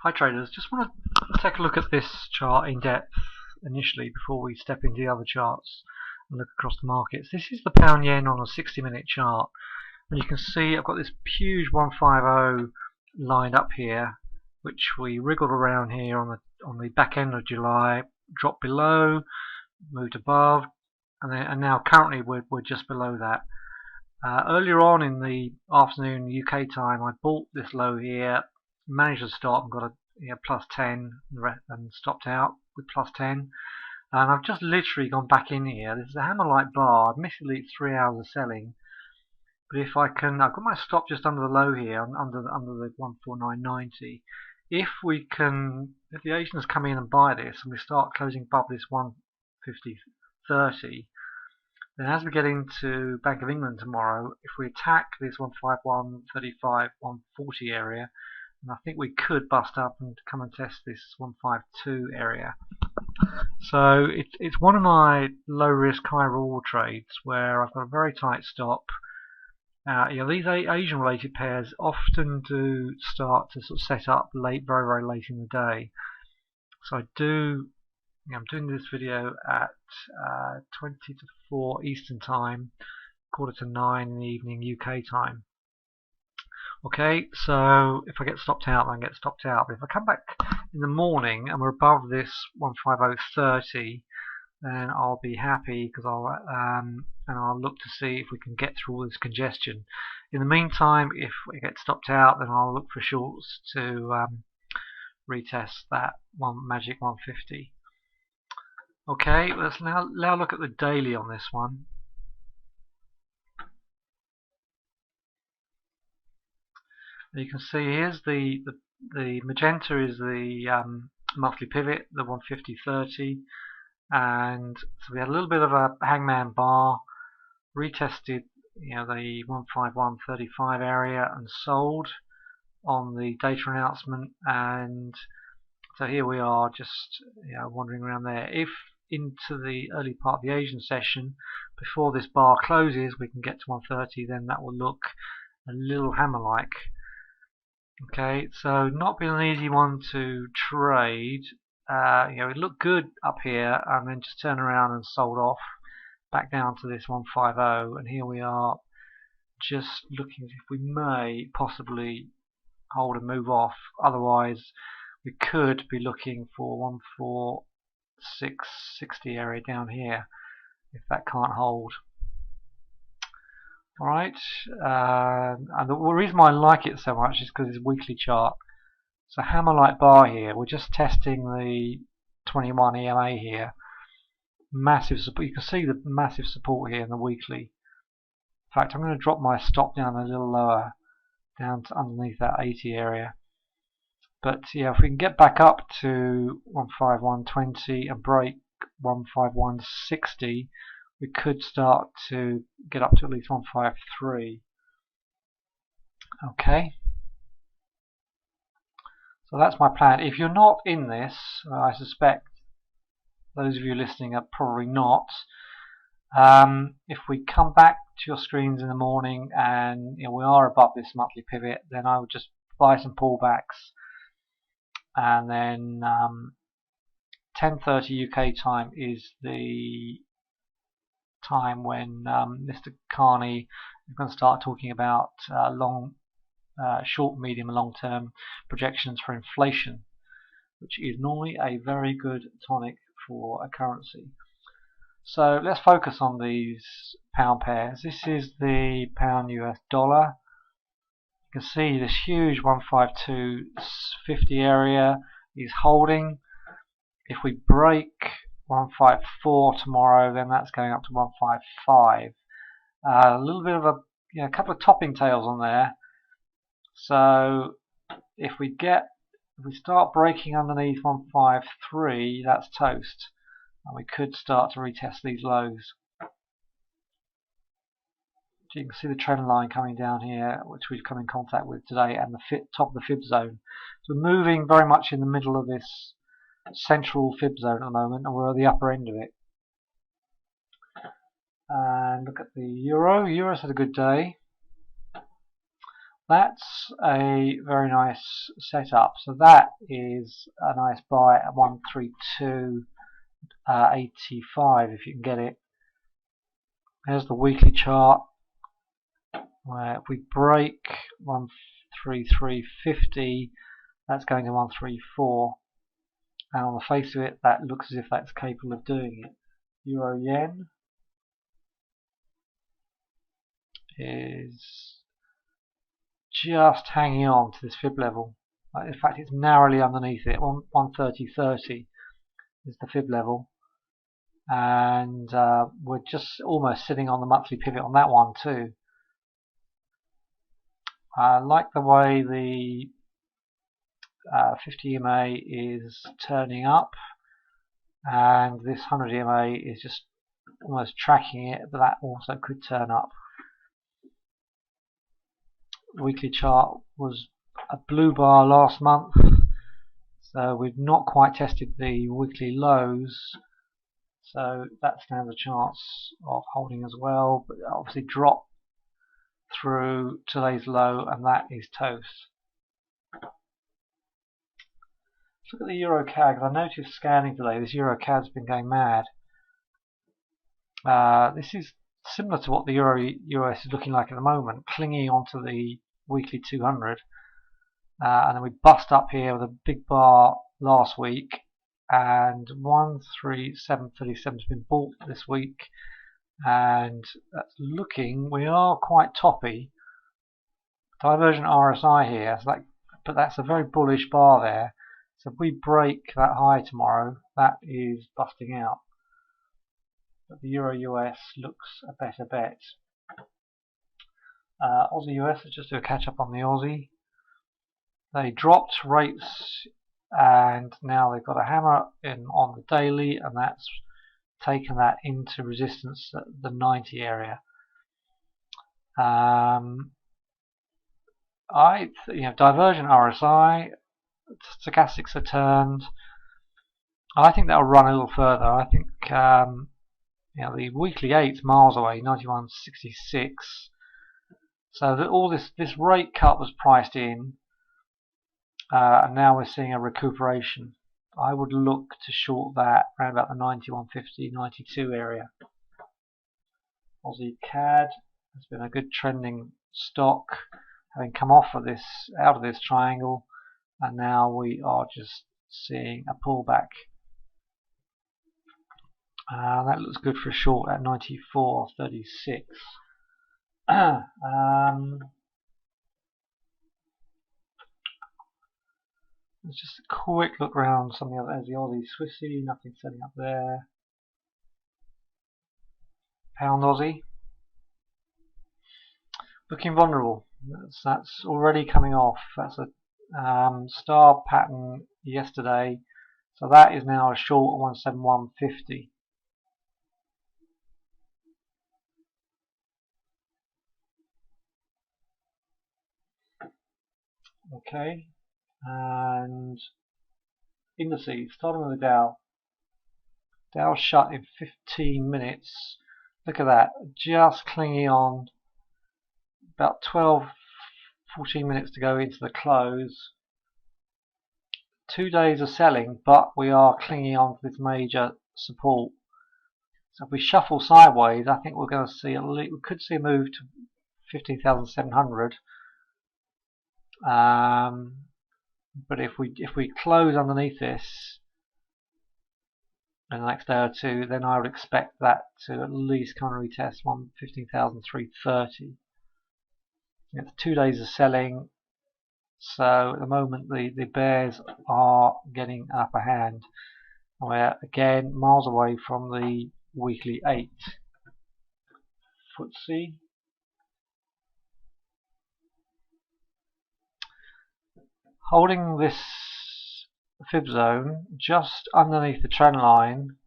Hi traders, just want to take a look at this chart in depth initially before we step into the other charts and look across the markets. This is the pound yen on a 60-minute chart, and you can see I've got this huge 150 lined up here, which we wriggled around here on the back end of July, dropped below, moved above, and now currently we're just below that. Earlier on in the afternoon UK time, I bought this low here, managed to stop and got a plus 10 and stopped out with plus 10, and I've just literally gone back in here. This is a hammer-like bar. Admittedly it's 3 hours of selling, but if I can, I've got my stop just under the low here, under the 149.90. If the Asians come in and buy this and we start closing above this 150.30, then as we get into Bank of England tomorrow, if we attack this 151.35, 140 area, and I think we could bust up and come and test this 152 area. So it's one of my low risk, high reward trades where I've got a very tight stop. These Asian related pairs often do start to sort of set up late, very, very late in the day. So I'm doing this video at 20 to 4 Eastern time, quarter to 9 in the evening UK time. Okay, so if I get stopped out, then I get stopped out. But if I come back in the morning and we're above this 150.30, then I'll be happy because I'll look to see if we can get through all this congestion. In the meantime, if we get stopped out, then I'll look for shorts to retest that magic 150. Okay, let's now look at the daily on this one. You can see here's the magenta is the monthly pivot, the 150.30, and so we had a little bit of a hangman bar, retested the 151.35 area and sold on the data announcement, and so here we are just wandering around there. If into the early part of the Asian session, before this bar closes, we can get to 130, then that will look a little hammer-like. Okay, so not been an easy one to trade. It looked good up here and then just turned around and sold off back down to this 150, and here we are just looking if we may possibly hold and move off. Otherwise we could be looking for 146.60 area down here if that can't hold. Alright, and the reason why I like it so much is because it's a weekly chart. It's a hammer-like bar here. We're just testing the 21 EMA here. Massive support. You can see the massive support here in the weekly. In fact, I'm going to drop my stop down a little lower, down to underneath that 80 area. But yeah, if we can get back up to 151.20 and break 151.60, we could start to get up to at least 153. Okay, so that's my plan. If you're not in this, I suspect those of you listening are probably not. If we come back to your screens in the morning and we are above this monthly pivot, then I would just buy some pullbacks, and then 10:30 UK time is the time when Mr. Carney is going to start talking about short, medium and long term projections for inflation, which is normally a very good tonic for a currency. So let's focus on these pound pairs. This is the pound US dollar. You can see this huge 152.50 area is holding. If we break 154 tomorrow, then that's going up to 155. A little bit of a couple of topping tails on there. So if we start breaking underneath 153, that's toast, and we could start to retest these lows. So you can see the trend line coming down here, which we've come in contact with today, and the top of the fib zone. So we're moving very much in the middle of this central fib zone at the moment, and we're at the upper end of it. And look at the euro. Euro's had a good day. that's a very nice setup. So that is a nice buy at 132.85 if you can get it. There's the weekly chart, where if we break 133.50, that's going to 134, and on the face of it, that looks as if that's capable of doing it. Euro yen is just hanging on to this fib level. In fact, it's narrowly underneath it. 130.30 is the fib level, and we're just almost sitting on the monthly pivot on that one too. I like the way the 50 EMA is turning up, and this 100 EMA is just almost tracking it, but that also could turn up. The weekly chart was a blue bar last month, so we've not quite tested the weekly lows, so that stands a chance of holding as well, but obviously drop through today's low, and that is toast. Let's look at the EuroCAD, because I noticed scanning today this EuroCAD's been going mad. This is similar to what the Euro-US is looking like at the moment, clinging onto the weekly 200, and then we bust up here with a big bar last week, and 137.37 has been bought this week, and that's looking, we are quite toppy. Divergent RSI here, so but that's a very bullish bar there. So if we break that high tomorrow, that is busting out. But the Euro-US looks a better bet. Aussie-US, let's just do a catch up on the Aussie. They dropped rates, and now they've got a hammer in on the daily, and that's taken that into resistance at the 90 area. Divergent RSI, stochastics are turned. I think that'll run a little further. I think the weekly 8's miles away, 91.66. So that all this rate cut was priced in, and now we're seeing a recuperation. I would look to short that around about the 91.50, 92 area. Aussie CAD has been a good trending stock, having come off of this, out of this triangle, and now we are just seeing a pullback. That looks good for a short at 94.36. Let's just a quick look around some of the other, as the Aussie Swissy, nothing setting up there. Pound Aussie, looking vulnerable. That's already coming off. That's a star pattern yesterday, so that is now a short at 171.50. Okay, and indices, starting with the Dow. Dow shut in 15 minutes. Look at that, just clinging on. About 12-14 minutes to go into the close. 2 days of selling, but we are clinging on to this major support. So if we shuffle sideways, I think we're going to see we could see a move to 15,700. But if we close underneath this in the next day or two, then I would expect that to at least come and retest 15,330. It's 2 days of selling, so at the moment the bears are getting an upper hand. We're again miles away from the weekly 8. FTSE. Holding this fib zone just underneath the trend line,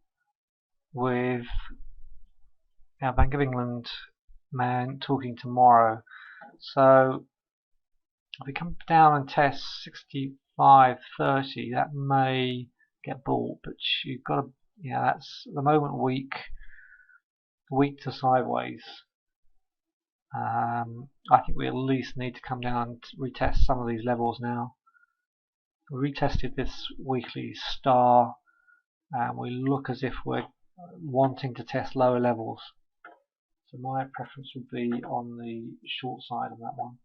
with our Bank of England man talking tomorrow. So if we come down and test 65.30, that may get bought, but you've got to, that's at the moment weak to sideways. I think we at least need to come down and retest some of these levels now. We retested this weekly star and we look as if we're wanting to test lower levels. So my preference would be on the short side of that one.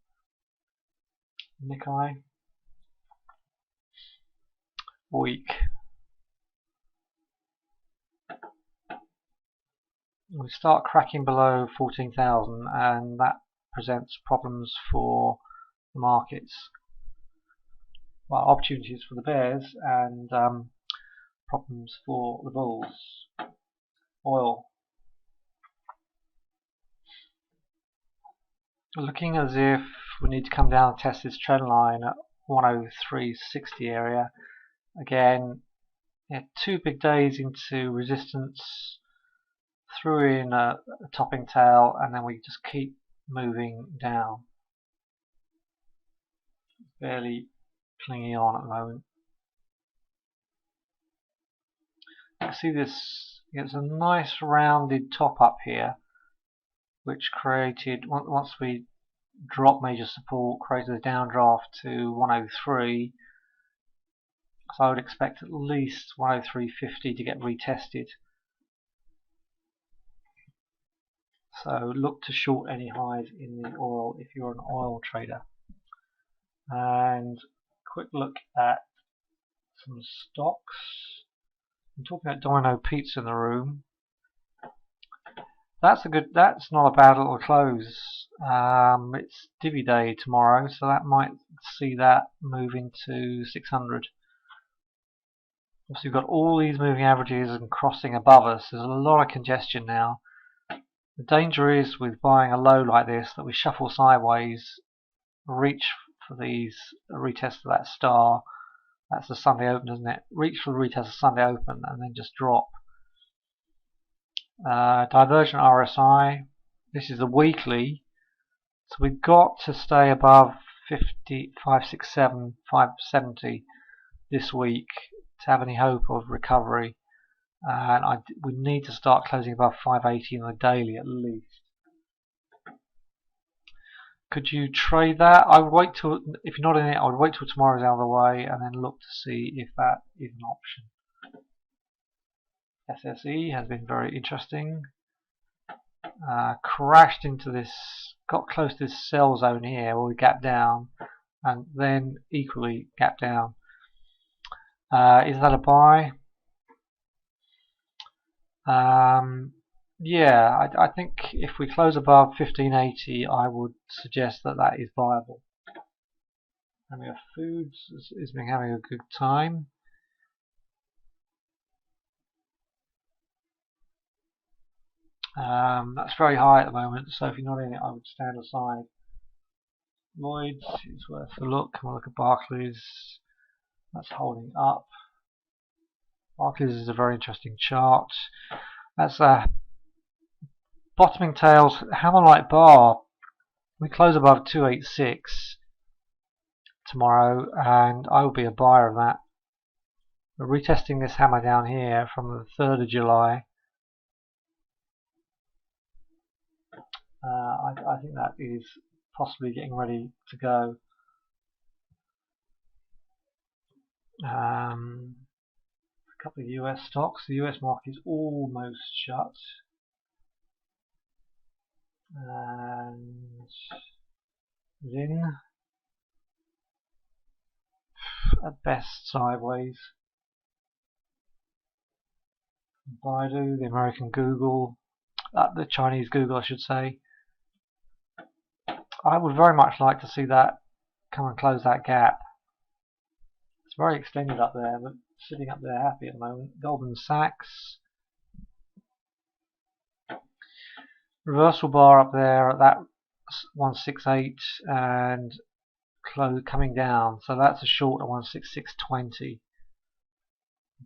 Nikkei, week. We start cracking below 14,000 and that presents problems for the markets. Well, opportunities for the bears and problems for the bulls. Oil. Looking as if we need to come down and test this trend line at 103.60 area. Again, 2 big days into resistance, threw in a topping tail, and then we just keep moving down. Barely clinging on at the moment. You can see this, it's a nice rounded top up here, which created, once we dropped major support, created a downdraft to 103. So I would expect at least 103.50 to get retested. So look to short any highs in the oil if you're an oil trader. And quick look at some stocks. I'm talking about Domino Pizza in the room. That's not a bad little close. It's divvy day tomorrow, so that might see that move into 600. So you've got all these moving averages and crossing above us. There's a lot of congestion now. The danger is with buying a low like this that we shuffle sideways, reach for these retest of that star. That's the Sunday open, isn't it? Reach for the retest of Sunday open and then just drop. Divergent RSI. This is the weekly. So we've got to stay above 50, 567, 570 this week to have any hope of recovery. And we need to start closing above 580 on the daily at least. Could you trade that? I would wait till, if you're not in it, I would wait till tomorrow's out of the way and then look to see if that is an option. SSE has been very interesting. Crashed into this, got close to this sell zone here where we gap down and then equally gap down. Is that a buy? Yeah, I think if we close above 1580, I would suggest that that is viable. Premier Foods has been having a good time. That's very high at the moment, so if you're not in it, I would stand aside. Lloyd's is worth a look. We'll look at Barclays. That's holding up. Barclays is a very interesting chart. That's a bottoming tails hammer-like bar. We close above 286 tomorrow, and I will be a buyer of that. We're retesting this hammer down here from the 3rd of July. I think that is possibly getting ready to go. A couple of US stocks. The US market is almost shut. And Zin at best sideways. Baidu, the American Google, the Chinese Google I should say. I would very much like to see that come and close that gap. It's very extended up there, but sitting up there happy at the moment. Goldman Sachs. Reversal bar up there at that 168 and coming down. So that's a short at 166.20.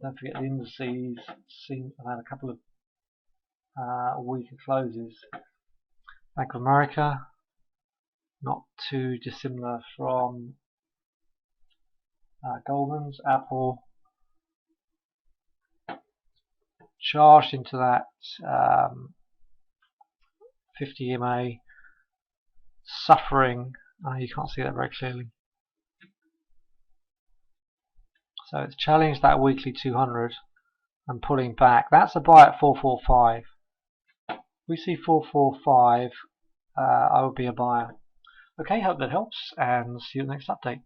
Don't forget the indices seem to have had a couple of weaker closes. Bank of America, not too dissimilar from Goldman's. Apple charged into that 50 EMA suffering. You can't see that very clearly. So it's challenged that weekly 200 and pulling back. That's a buy at 445. If we see 445, I would be a buyer. Okay, hope that helps, and see you in the next update.